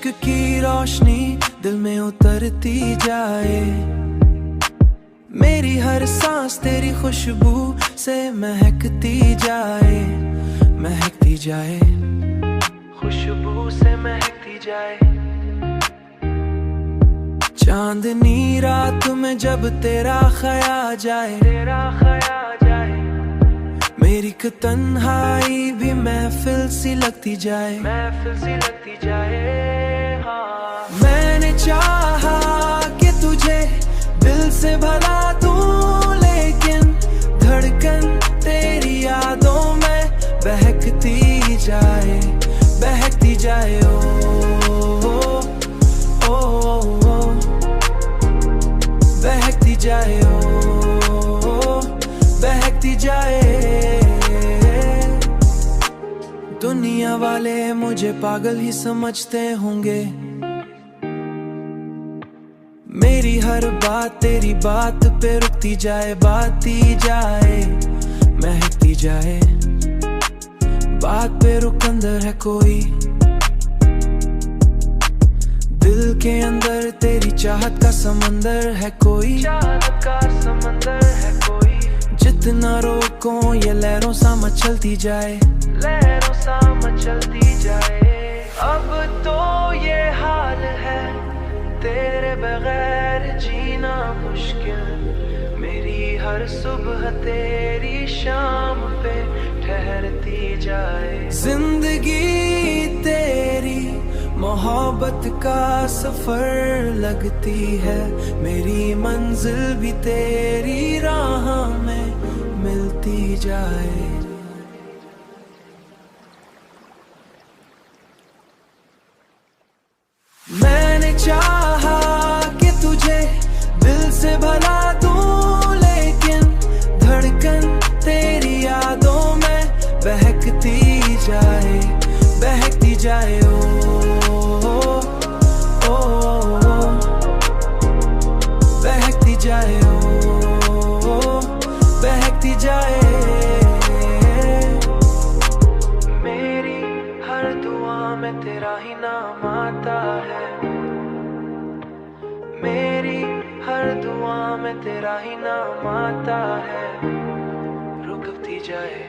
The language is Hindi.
इश्क की रोशनी दिल में उतरती जाए, मेरी हर सांस तेरी खुशबू से महकती जाए, महकती जाए, खुशबू से महकती जाए। चांदनी रात में जब तेरा ख्याल जाए, तेरा ख्याल जाए, मेरी तन्हाई भी महफिल सी लगती जाए, महफिल सी लगती जाए। हाँ, मैंने चाहा कि तुझे दिल से भला दूं, लेकिन धड़कन तेरी यादों में बहकती जाए, बहकती जाए। ओ, ओ, ओ, ओ, बहकती जाए, ओ, बहकती जाए। दुनिया वाले मुझे पागल ही समझते होंगे, मेरी हर बात तेरी बात पे रुकती जाए, बाती जाए, महकती जाए। बात पे रुक, अंदर है कोई, दिल के अंदर तेरी चाहत का समंदर है कोई, चाहत का समंदर है कोई। जितना रोको ये लहरों सा मचलती जाए, लहरों सा मचलती जाए। अब तो ये हाल है तेरे बगैर जीना मुश्किल, मेरी हर सुबह तेरी शाम पे ठहरती जाए। जिंदगी तेरी मोहब्बत का सफर लगती है, मेरी मंजिल भी तेरी राह में मिलती जाए। मैंने चाहा कि तुझे दिल से भला दूं, लेकिन धड़कन तेरी यादों में बहकती जाए, बहकती जाए। ओ, ओ, ओ, बहकती जाए, ओ, बहकती जाए। मेरी हर दुआ में तेरा ही नाम आता है, मेरी हर दुआ में तेरा ही नाम आता है, रुकती जाए।